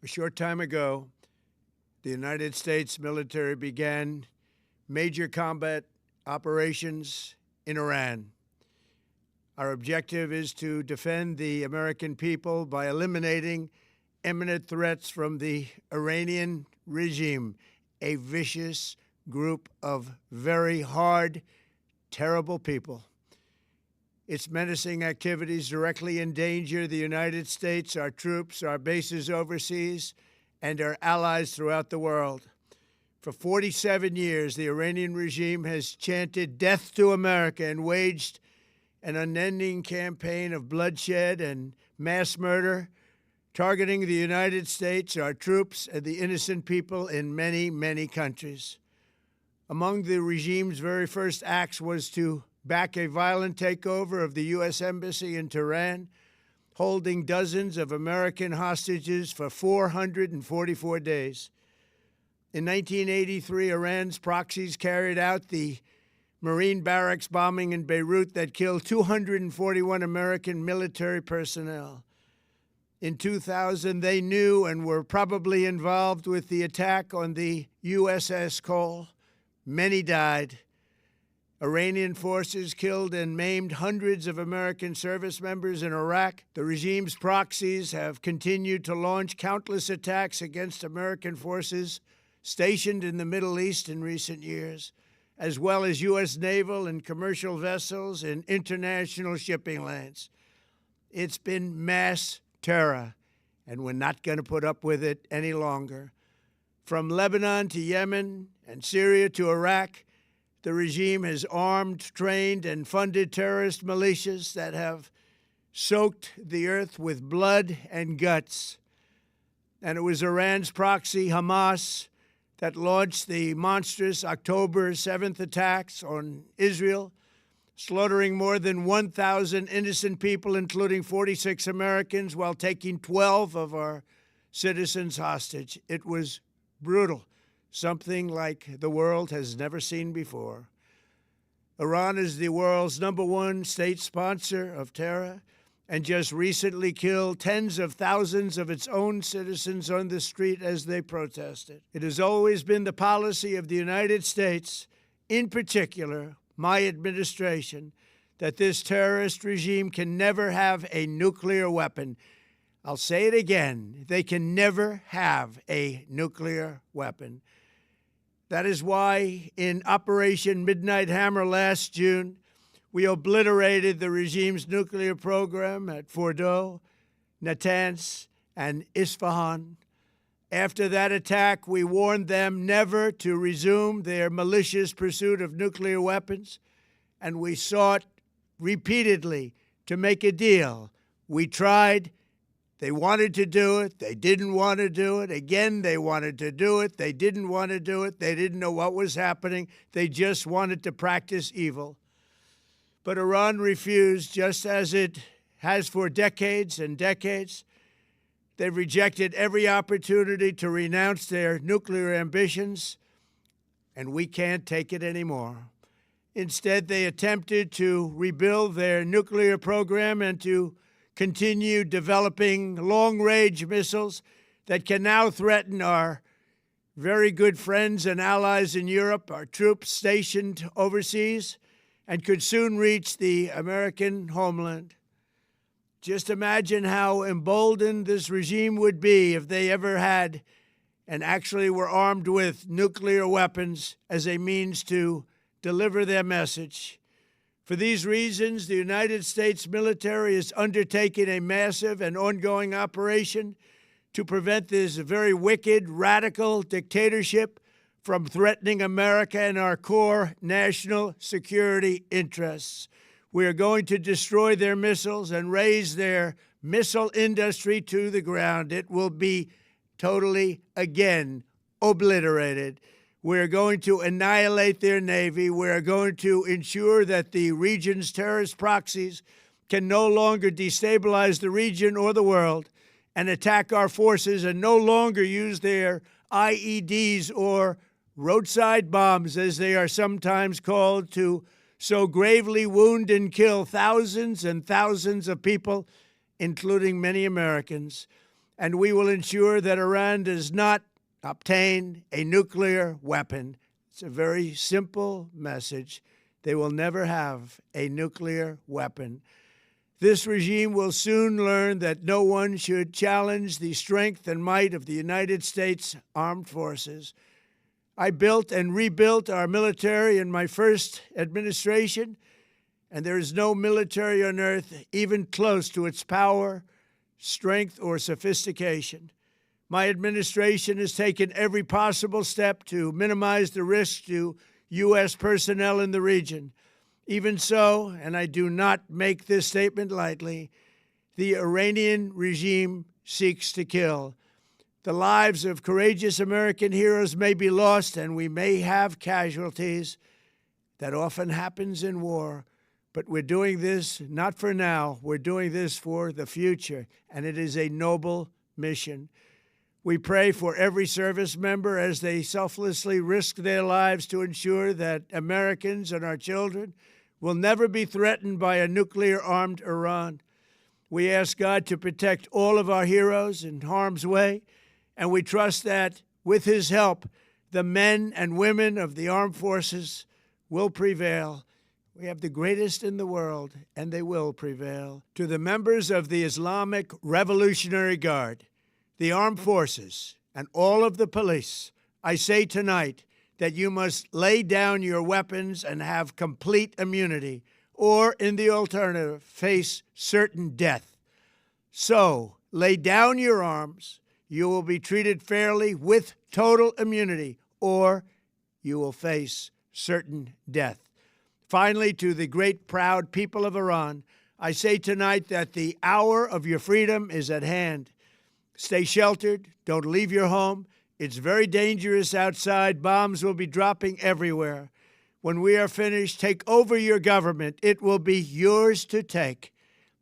A short time ago, the United States military began major combat operations in Iran. Our objective is to defend the American people by eliminating imminent threats from the Iranian regime, a vicious group of very hard, terrible people. Its menacing activities directly endanger the United States, our troops, our bases overseas, and our allies throughout the world. For 47 years, the Iranian regime has chanted death to America and waged an unending campaign of bloodshed and mass murder, targeting the United States, our troops, and the innocent people in many, many countries. Among the regime's very first acts was to back a violent takeover of the U.S. Embassy in Tehran, holding dozens of American hostages for 444 days. In 1983, Iran's proxies carried out the Marine barracks bombing in Beirut that killed 241 American military personnel. In 2000, they knew and were probably involved with the attack on the USS Cole. Many died. Iranian forces killed and maimed hundreds of American service members in Iraq. The regime's proxies have continued to launch countless attacks against American forces stationed in the Middle East in recent years, as well as U.S. naval and commercial vessels in international shipping lanes. It's been mass terror, and we're not going to put up with it any longer. From Lebanon to Yemen and Syria to Iraq, the regime has armed, trained, and funded terrorist militias that have soaked the earth with blood and guts. And it was Iran's proxy, Hamas, that launched the monstrous October 7th attacks on Israel, slaughtering more than 1,000 innocent people, including 46 Americans, while taking 12 of our citizens hostage. It was brutal, something like the world has never seen before. Iran is the world's #1 state sponsor of terror and just recently killed tens of thousands of its own citizens on the street as they protested. It has always been the policy of the United States, in particular, my administration, that this terrorist regime can never have a nuclear weapon. I'll say it again, they can never have a nuclear weapon. That is why in Operation Midnight Hammer last June, we obliterated the regime's nuclear program at Fordow, Natanz, and Isfahan. After that attack, we warned them never to resume their malicious pursuit of nuclear weapons, and we sought repeatedly to make a deal. We tried. They wanted to do it. They didn't want to do it. Again, they wanted to do it. They didn't want to do it. They didn't know what was happening. They just wanted to practice evil. But Iran refused, just as it has for decades and decades. They've rejected every opportunity to renounce their nuclear ambitions, and we can't take it anymore. Instead, they attempted to rebuild their nuclear program and to continue developing long-range missiles that can now threaten our very good friends and allies in Europe, our troops stationed overseas, and could soon reach the American homeland. Just imagine how emboldened this regime would be if they ever had and actually were armed with nuclear weapons as a means to deliver their message. For these reasons, the United States military is undertaking a massive and ongoing operation to prevent this very wicked, radical dictatorship from threatening America and our core national security interests. We are going to destroy their missiles and raise their missile industry to the ground. It will be totally, again, obliterated. We're going to annihilate their Navy. We're going to ensure that the region's terrorist proxies can no longer destabilize the region or the world and attack our forces and no longer use their IEDs or roadside bombs, as they are sometimes called, to so gravely wound and kill thousands and thousands of people, including many Americans. and we will ensure that Iran does not obtain a nuclear weapon. It's a very simple message. They will never have a nuclear weapon. This regime will soon learn that no one should challenge the strength and might of the United States Armed Forces. I built and rebuilt our military in my first administration, and there is no military on earth even close to its power, strength, or sophistication. My administration has taken every possible step to minimize the risk to U.S. personnel in the region. Even so, and I do not make this statement lightly, the Iranian regime seeks to kill. The lives of courageous American heroes may be lost, and we may have casualties. That often happens in war. But we're doing this not for now. We're doing this for the future, and it is a noble mission. We pray for every service member as they selflessly risk their lives to ensure that Americans and our children will never be threatened by a nuclear-armed Iran. We ask God to protect all of our heroes in harm's way, and we trust that, with His help, the men and women of the armed forces will prevail. We have the greatest in the world, and they will prevail. To the members of the Islamic Revolutionary Guard, the armed forces, and all of the police, I say tonight that you must lay down your weapons and have complete immunity, or, in the alternative, face certain death. So, lay down your arms. You will be treated fairly with total immunity, or you will face certain death. Finally, to the great, proud people of Iran, I say tonight that the hour of your freedom is at hand. Stay sheltered. Don't leave your home. It's very dangerous outside. Bombs will be dropping everywhere. When we are finished, take over your government. It will be yours to take.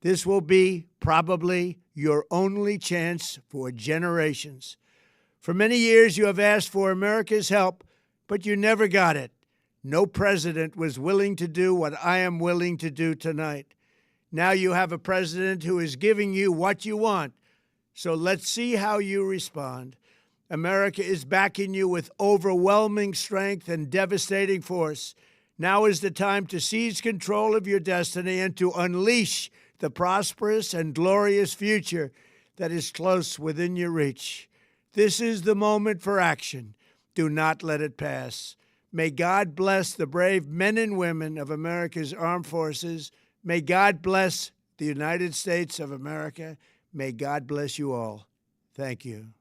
This will be probably your only chance for generations. For many years, you have asked for America's help, but you never got it. No president was willing to do what I am willing to do tonight. Now you have a president who is giving you what you want. So let's see how you respond. America is backing you with overwhelming strength and devastating force. Now is the time to seize control of your destiny and to unleash the prosperous and glorious future that is close within your reach. This is the moment for action. Do not let it pass. May God bless the brave men and women of America's armed forces. May God bless the United States of America. May God bless you all. Thank you.